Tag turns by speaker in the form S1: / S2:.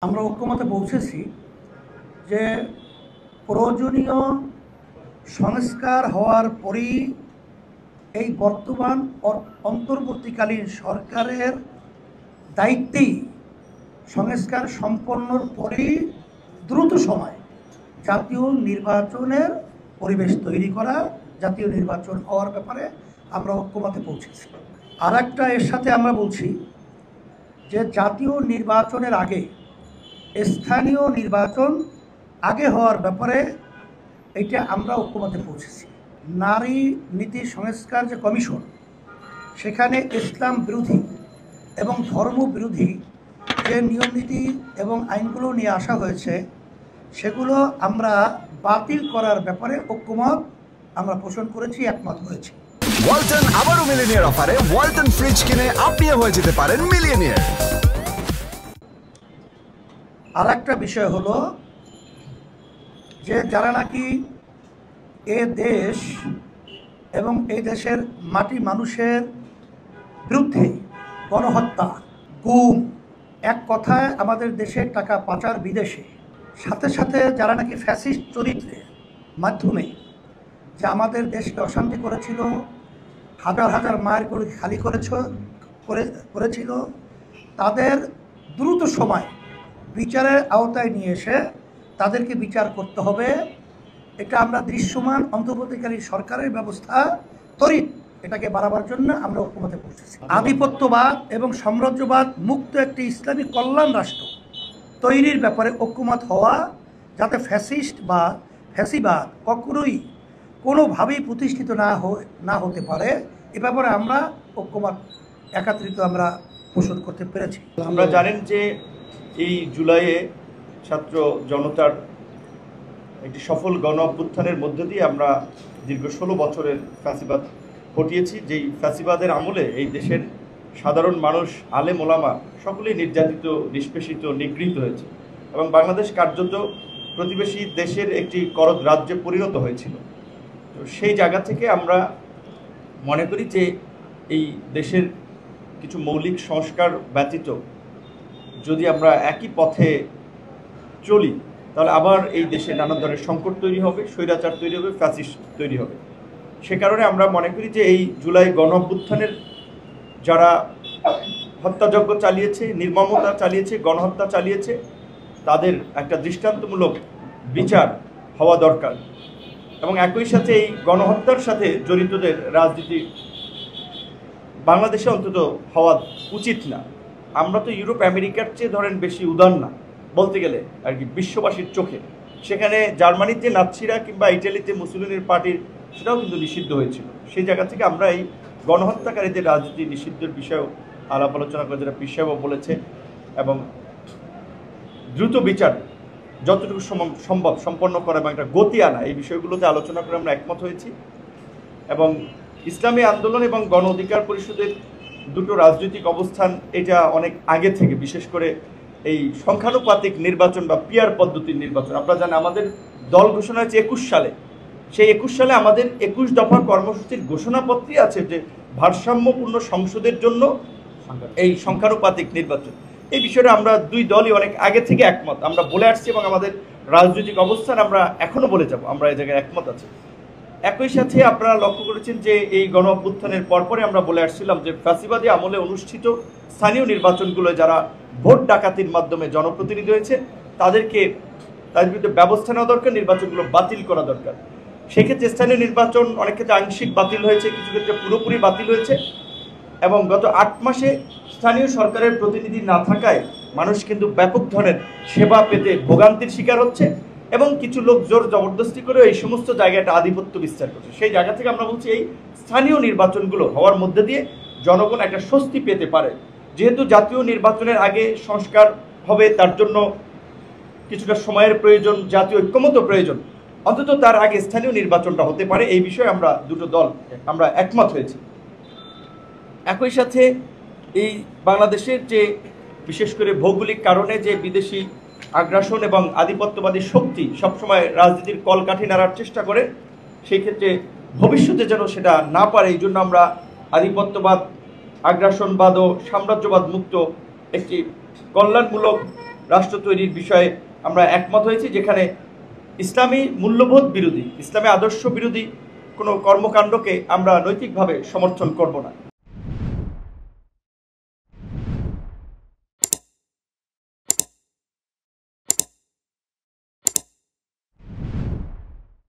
S1: আমরা ঐক্যমতে পৌঁছেছি যে প্রয়োজনীয় সংস্কার হওয়ার পরই এই বর্তমান অন্তর্বর্তীকালীন সরকারের দায়িত্বেই সংস্কার সম্পন্নর পরেই দ্রুত সময় জাতীয় নির্বাচনের পরিবেশ তৈরি করা, জাতীয় নির্বাচন হওয়ার ব্যাপারে আমরা ঐক্যমতে পৌঁছেছি। আর একটা এর সাথে আমরা বলছি যে জাতীয় নির্বাচনের আগে স্থানীয় নির্বাচন আগে হওয়ার ব্যাপারে এটা আমরা ঐক্যমতে পৌঁছেছি। নারী নীতি সংস্কার যে কমিশন, সেখানে ইসলাম বিরোধী এবং ধর্ম বিরোধী যে নিয়মনীতি এবং আইনগুলো নিয়ে আসা হয়েছে সেগুলো আমরা বাতিল করার ব্যাপারে ঐক্যমত আমরা পোষণ করেছি, একমত হয়েছি।
S2: ওয়ালটন আবারও মিলিয়নিয়ার অফারে ওয়ালটন ফ্রিজ কিনে আপনিও হয়ে যেতে পারেন মিলিয়নিয়ার।
S1: আর একটা বিষয় হলো যে যারা নাকি এ দেশ এবং এই দেশের মাটি মানুষের বিরুদ্ধে গণহত্যা, গুম, এক কথায় আমাদের দেশের টাকা পাচার বিদেশে, সাথে সাথে যারা নাকি ফ্যাসিস্ট চরিত্রের মাধ্যমে যে আমাদের দেশকে অশান্তি করেছিল, হাজার হাজার মায়ের করে খালি করেছিল, তাদের দ্রুত সময় বিচারের আওতায় নিয়ে এসে তাদেরকে বিচার করতে হবে। এটা আমরা দৃশ্যমান অন্তর্বর্তীকালীন সরকারের ব্যবস্থা তরিত এটাকে বাড়াবার জন্য আমরা ঐক্যমতে পৌঁছেছি। আধিপত্যবাদ এবং সাম্রাজ্যবাদ মুক্ত একটি ইসলামী কল্যাণ রাষ্ট্র তৈরির ব্যাপারে ঐক্যমত হওয়া, যাতে ফ্যাসিস্ট বা ফ্যাসিবাদ কখনোই কোনোভাবেই প্রতিষ্ঠিত না হতে পারে, এ ব্যাপারে আমরা ঐক্যমত একাত্রিত আমরা পোষণ করতে পেরেছি।
S3: আমরা জানেন যে এই জুলাইয়ে ছাত্র জনতার একটি সফল গণ অভ্যুত্থানের মধ্য দিয়ে আমরা দীর্ঘ 16 বছরের ফ্যাসিবাদ হটিয়েছি। যেই ফ্যাসিবাদের আমলে এই দেশের সাধারণ মানুষ, আলেম ওলামা সকলেই নির্যাতিত, নিষ্পেষিত, নিগৃহীত হয়েছে এবং বাংলাদেশ কার্যত প্রতিবেশী দেশের একটি করদ রাজ্যে পরিণত হয়েছিল। তো সেই জায়গা থেকে আমরা মনে করি যে এই দেশের কিছু মৌলিক সংস্কার ব্যতীত যদি আমরা একই পথে চলি তাহলে আবার এই দেশে নানা ধরনের সংকট তৈরি হবে, স্বৈরাচার তৈরি হবে, ফ্যাসিস্ট তৈরি হবে। সে কারণে আমরা মনে করি যে এই জুলাই গণ অভ্যুত্থানের যারা হত্যাযজ্ঞ চালিয়েছে, নির্মমতা চালিয়েছে, গণহত্যা চালিয়েছে, তাদের একটা দৃষ্টান্তমূলক বিচার হওয়া দরকার এবং একই সাথে এই গণহত্যার সাথে জড়িতদের রাজনীতি বাংলাদেশে অন্তত হওয়া উচিত না। আমরা তো ইউরোপ আমেরিকার চেয়ে ধরেন বেশি উদার না বলতে গেলে আর কি বিশ্ববাসীর চোখে। সেখানে জার্মানির যে নাৎসিরা কিংবা ইটালিতে মুসলিনের পার্টির, সেটাও কিন্তু নিষিদ্ধ হয়েছিল। সেই জায়গা থেকে আমরা এই গণহত্যাকারীদের রাজনীতি নিষিদ্ধের বিষয়েও আলাপ আলোচনা করে, যেটা পীর সাহেবও বলেছে, এবং দ্রুত বিচার যতটুকু সম্ভব সম্পন্ন করা এবং একটা গতি আনা, এই বিষয়গুলোতে আলোচনা করে আমরা একমত হয়েছি। এবং ইসলামী আন্দোলন এবং গণ অধিকার পরিষদের দুটো রাজনৈতিক অবস্থান এটা অনেক আগে থেকে, বিশেষ করে এই সংখ্যানুপাতিক নির্বাচন বা পিয়ার পদ্ধতির নির্বাচন, আপনারা জানেন আমাদের দল ঘোষণা হয়েছে 21 সালে। সেই 21 সালে আমাদের 21 দফা কর্মসূচির ঘোষণাপত্রে আছে যে ভারসাম্যপূর্ণ সংসদের জন্য এই সংখ্যানুপাতিক নির্বাচন। এই বিষয়টা আমরা দুই দলই অনেক আগে থেকে একমত, আমরা বলে আসছি এবং আমাদের রাজনৈতিক অবস্থান আমরা এখনও বলে যাব, আমরা এই জায়গায় একমত আছি। একই সাথে আপনারা লক্ষ্য করেছেন যে এই গণ অভ্যুত্থানের পরপরে আমরা বলে আসছিলাম যে ফ্যাসিবাদী আমলে অনুষ্ঠিত স্থানীয় নির্বাচনগুলো যারা ভোট ডাকাতির মাধ্যমে জনপ্রতিনিধি হয়েছে তাদের বিরুদ্ধে ব্যবস্থা নেওয়া দরকার, নির্বাচনগুলো বাতিল করা দরকার। সেক্ষেত্রে স্থানীয় নির্বাচন অনেক ক্ষেত্রে আংশিক বাতিল হয়েছে, কিছু ক্ষেত্রে পুরোপুরি বাতিল হয়েছে এবং গত 8 মাসে স্থানীয় সরকারের প্রতিনিধি না থাকায় মানুষ কিন্তু ব্যাপক ধরনের সেবা পেতে ভোগান্তির শিকার হচ্ছে এবং কিছু লোক জোর জবরদস্তি করে এই সমস্ত জায়গাটা আধিপত্য বিস্তার করছে। সেই জায়গা থেকে আমরা বলছি এই স্থানীয় নির্বাচনগুলো হওয়ার মধ্যে দিয়ে জনগণ একটা স্বস্তি পেতে পারে। যেহেতু জাতীয় নির্বাচনের আগে সংস্কার হবে, তার জন্য কিছুটা সময়ের প্রয়োজন, জাতীয় ঐক্যমত প্রয়োজন, অন্তত তার আগে স্থানীয় নির্বাচনটা হতে পারে। এই বিষয়ে আমরা দুটো দল আমরা একমত হয়েছি। একই সাথে এই বাংলাদেশের যে বিশেষ করে ভৌগোলিক কারণে যে বিদেশি আগ্রাসন এবং আধিপত্যবাদী শক্তি সবসময় রাজনীতির কলকাঠি নাড়ার চেষ্টা করে, সেই ক্ষেত্রে ভবিষ্যতে যেন সেটা না পারে, এই জন্য আমরা আধিপত্যবাদ, আগ্রাসনবাদ ও সাম্রাজ্যবাদ মুক্ত একটি কল্যাণমূলক রাষ্ট্র তৈরির বিষয়ে আমরা একমত হয়েছি, যেখানে ইসলামী মূল্যবোধ বিরোধী, ইসলামী আদর্শ বিরোধী কোনো কর্মকাণ্ডকে আমরা নৈতিকভাবে সমর্থন করব না।